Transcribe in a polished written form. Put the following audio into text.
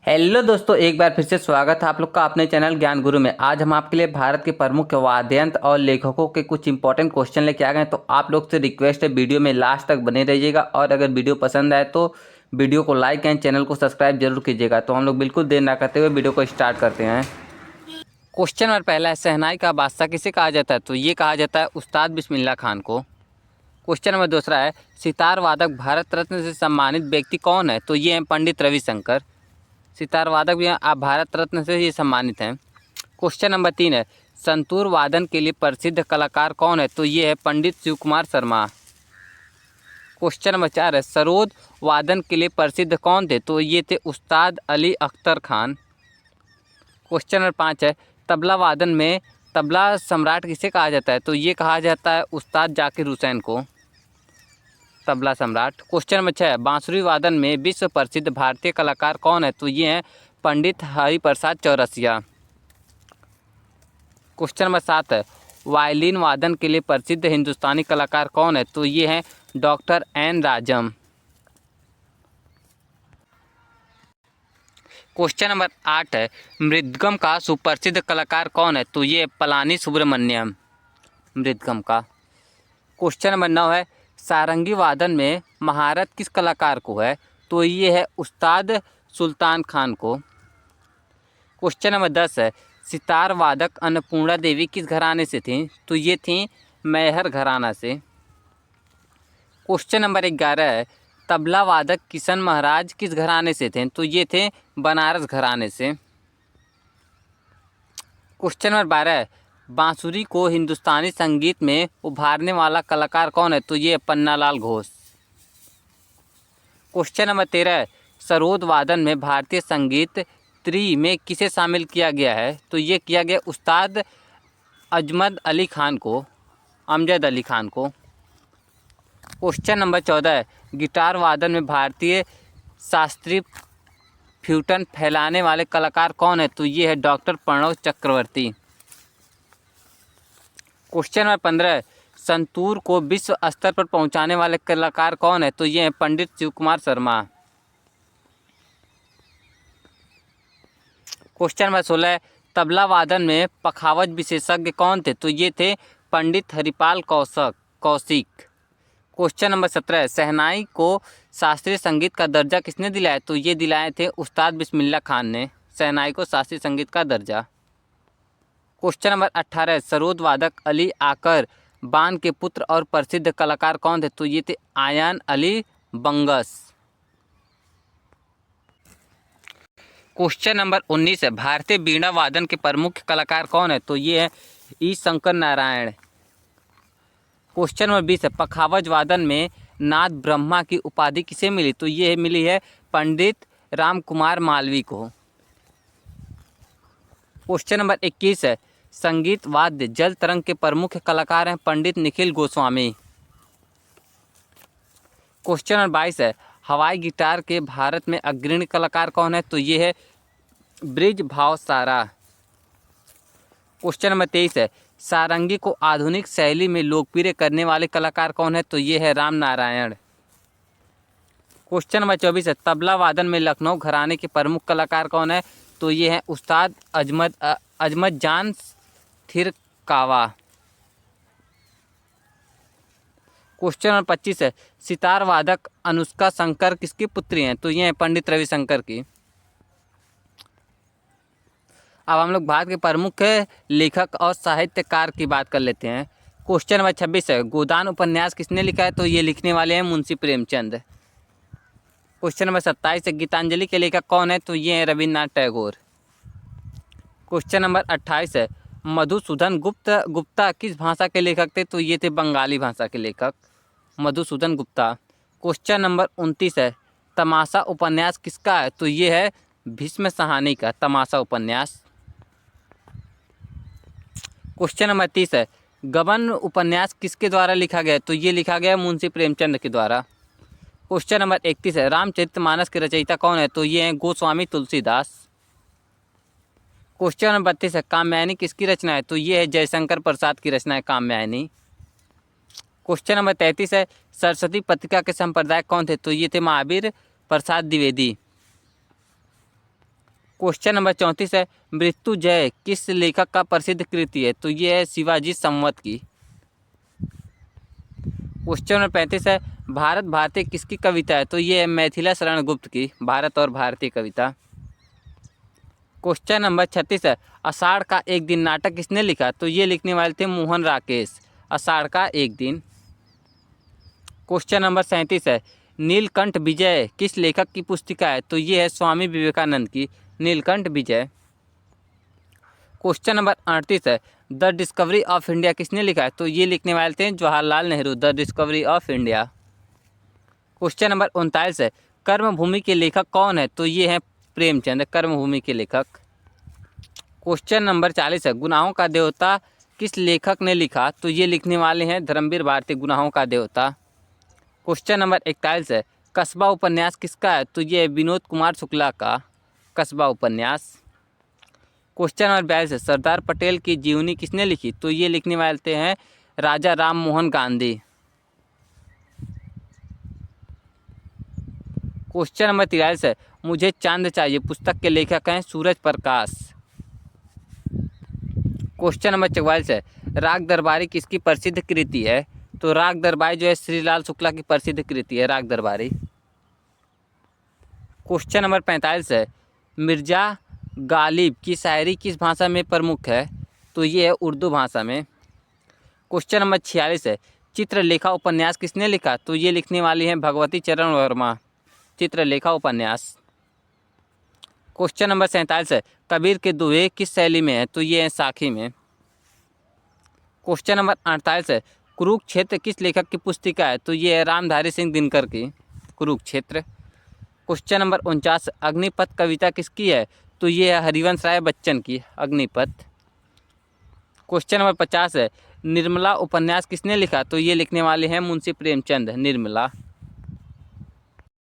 Hello दोस्तों, एक बार फिर से स्वागत है आप लोग का अपने चैनल ज्ञान गुरु में। आज हम आपके लिए भारत के प्रमुख वाद्ययंत्र और लेखकों के कुछ इंपॉर्टेंट क्वेश्चन लेके आ गए हैं। तो आप लोग से रिक्वेस्ट है, वीडियो में लास्ट तक बने रहिएगा और अगर वीडियो पसंद आए तो वीडियो को लाइक एंड चैनल को सब्सक्राइब जरूर कीजिएगा। तो हम लोग बिल्कुल देर ना करते हुए वीडियो को स्टार्ट करते हैं। क्वेश्चन नंबर पहला है, शहनाई का बादशाह किसे कहा जाता है? तो ये कहा जाता है उस्ताद बिस्मिल्लाह खान को। क्वेश्चन नंबर दूसरा है, सितार वादक भारत रत्न से सम्मानित व्यक्ति कौन है? तो ये हैं पंडित रविशंकर। सितार वादक भी आप भारत रत्न से ये सम्मानित हैं। क्वेश्चन नंबर 3 है, संतूर वादन के लिए प्रसिद्ध कलाकार कौन है? तो ये है पंडित शिव कुमार शर्मा। क्वेश्चन नंबर 4 है, सरोद वादन के लिए प्रसिद्ध कौन थे? तो ये थे उस्ताद अली अख्तर खान। क्वेश्चन नंबर 5 है, तबला वादन में तबला सम्राट किसे कहा जाता है? तो ये कहा जाता है उस्ताद जाकिर हुसैन को, तबला सम्राट। क्वेश्चन नंबर 6 है, बांसुरी वादन में विश्व प्रसिद्ध भारतीय कलाकार कौन है? तो ये हैं पंडित हरिप्रसाद चौरसिया। क्वेश्चन नंबर 7 है, वायलिन वादन के लिए प्रसिद्ध हिंदुस्तानी कलाकार कौन है? तो ये हैं doctor N Rajam. Question number 8 है, मृदगम का सुप्रसिद्ध कलाकार कौन है? तो ये पलानी सुब्रमण्यम, मृदगम का। क्वेश्चन नंबर 9 है, सारंगी वादन में महारत किस कलाकार को है? तो ये है उस्ताद सुल्तान खान को। क्वेश्चन नंबर 10 है, सितार वादक अन्नपूर्णा देवी किस घराने से थीं? तो ये थीं मैहर घराना से। क्वेश्चन नंबर 11 है, तबला वादक किशन महाराज किस घराने से थे? तो ये थे बनारस घराने से। क्वेश्चन नंबर 12 है, बांसुरी को हिंदुस्तानी संगीत में उभारने वाला कलाकार कौन है? तो ये पन्नालाल घोष। क्वेश्चन नंबर 13 है, सरोद वादन में भारतीय संगीत त्रि में किसे शामिल किया गया है? तो ये किया गया उस्ताद अजमद अली खान को, अमजद अली खान को। क्वेश्चन नंबर 14 है, गिटार वादन में भारतीय शास्त्रीय फ्यूटन फैलाने वाले कलाकार कौन है? तो ये है डॉक्टर प्रणव चक्रवर्ती। क्वेश्चन नंबर 15 है, संतूर को विश्व स्तर पर पहुंचाने वाले कलाकार कौन है? तो ये हैं पंडित शिव कुमार शर्मा। क्वेश्चन नंबर 16 है, तबला वादन में पखावज विशेषज्ञ कौन थे? तो ये थे पंडित हरिपाल कौशिक। क्वेश्चन नंबर 17 है, शहनाई को शास्त्रीय संगीत का दर्जा किसने दिलाया? तो ये दिलाए थे उस्ताद बिस्मिल्लाह खान ने शहनाई को शास्त्रीय संगीत का दर्जा। क्वेश्चन नंबर 18 है, सरोद वादक अली आकर बान के पुत्र और प्रसिद्ध कलाकार कौन थे? तो ये थे आयान अली बंगस। क्वेश्चन नंबर 19 है, भारतीय वीणा वादन के प्रमुख कलाकार कौन है? तो ये है ई शंकर नारायण। क्वेश्चन नंबर 20 है, पखावज वादन में नाद ब्रह्मा की उपाधि किसे मिली? तो ये मिली है पंडित राम कुमार मालवी को। क्वेश्चन नंबर 21 है, संगीत वाद्य जल तरंग के प्रमुख कलाकार हैं पंडित निखिल गोस्वामी। क्वेश्चन नंबर 22 है, हवाई गिटार के भारत में अग्रणी कलाकार कौन है? तो ये है ब्रिज भाव सारा। क्वेश्चन नंबर 23 है, सारंगी को आधुनिक शैली में लोकप्रिय करने वाले कलाकार कौन है? तो ये है राम नारायण। क्वेश्चन नंबर 24 है, तबला वादन में लखनऊ घराने के प्रमुख कलाकार कौन है? तो ये है उस्ताद अजमत जान थिरकावा। क्वेश्चन नंबर 25 है, सितार वादक अनुष्का शंकर किसकी पुत्री हैं? तो ये है पंडित रविशंकर की। अब हम लोग भारत के प्रमुख लेखक और साहित्यकार की बात कर लेते हैं। क्वेश्चन नंबर 26 है, गोदान उपन्यास किसने लिखा है? तो ये लिखने वाले हैं मुंशी प्रेमचंद। क्वेश्चन नंबर 27 है, गीतांजलि के लेखक कौन है? तो ये हैं रविन्द्रनाथ टैगोर। क्वेश्चन नंबर 28 है, मधुसूदन गुप्ता किस भाषा के लेखक थे? तो ये थे बंगाली भाषा के लेखक मधुसूदन गुप्ता। क्वेश्चन नंबर 29 है, तमाशा उपन्यास किसका है? तो ये है भीष्म साहनी का तमाशा उपन्यास। क्वेश्चन नंबर 30 है, गबन उपन्यास किसके द्वारा लिखा गया? तो ये लिखा गया मुंशी प्रेमचंद के द्वारा। क्वेश्चन नंबर 31 है, रामचरितमानस के रचयिता कौन है? तो ये हैं गोस्वामी तुलसीदास। क्वेश्चन नंबर 32 है, काम्यायनी किसकी रचना है? तो ये है जयशंकर प्रसाद की रचना है काम्यायनी। क्वेश्चन नंबर 33 है, सरस्वती पत्रिका के संपादक कौन थे? तो ये थे महावीर प्रसाद द्विवेदी। क्वेश्चन नंबर 34 है, मृत्युंजय किस लेखक का प्रसिद्ध कृति है? तो ये है शिवाजी संवत की। क्वेश्चन नंबर 35 है, भारत भारती किसकी कविता है? तो ये है मैथिला शरण गुप्त की भारत और भारतीय कविता। क्वेश्चन नंबर 36 है, आषाढ़ का एक दिन नाटक किसने लिखा? तो ये लिखने वाले थे मोहन राकेश। आषाढ़ का एक दिन। क्वेश्चन नंबर 37 है, नीलकंठ विजय किस लेखक की पुस्तिका है? तो ये है स्वामी विवेकानंद की नीलकंठ विजय। क्वेश्चन नंबर 38 है, द डिस्कवरी ऑफ इंडिया किसने लिखा है? तो ये लिखने वाले थे Jawaharlal Nehru, the discovery of India. Question number 39 है, कर्मभूमि के लेखक कौन है? तो ये हैं प्रेमचंद, कर्मभूमि के लेखक। क्वेश्चन नंबर 40 है, गुनाहों का देवता किस लेखक ने लिखा? तो ये लिखने वाले हैं धर्मवीर भारती, गुनाहों का देवता। क्वेश्चन नंबर 41 है, कस्बा उपन्यास किसका है? तो ये विनोद कुमार शुक्ला का कस्बा उपन्यास। क्वेश्चन नंबर 42 है, सरदार पटेल की जीवनी किसने लिखी? तो ये लिखने वाले हैं राजा राम मोहन गांधी। क्वेश्चन नंबर 43 है, मुझे चांद चाहिए पुस्तक के लेखक हैं सूरज प्रकाश। क्वेश्चन नंबर 44 है, राग दरबारी किसकी प्रसिद्ध कृति है? तो राग दरबारी जो है श्रीलाल शुक्ला की प्रसिद्ध कृति है राग दरबारी। क्वेश्चन नंबर 45 है, मिर्जा गालिब की शायरी किस भाषा में प्रमुख है? तो ये है उर्दू भाषा में। क्वेश्चन नंबर 46 है, चित्रलेखा उपन्यास किसने लिखा? तो ये लिखने वाली हैं भगवती चरण वर्मा, चित्रलेखा उपन्यास। क्वेश्चन नंबर 47 है, कबीर के दोहे किस शैली में है? तो ये है साखी में। क्वेश्चन नंबर 48 है, कुरुक्षेत्र किस लेखक की पुस्तिका है? तो ये है रामधारी सिंह दिनकर की कुरुक्षेत्र। क्वेश्चन नंबर 49, अग्निपथ कविता किसकी है? तो ये है हरिवंश राय बच्चन की अग्निपथ। क्वेश्चन नंबर 50 है, निर्मला उपन्यास किसने लिखा? तो ये लिखने वाले हैं मुंशी प्रेमचंद, निर्मला।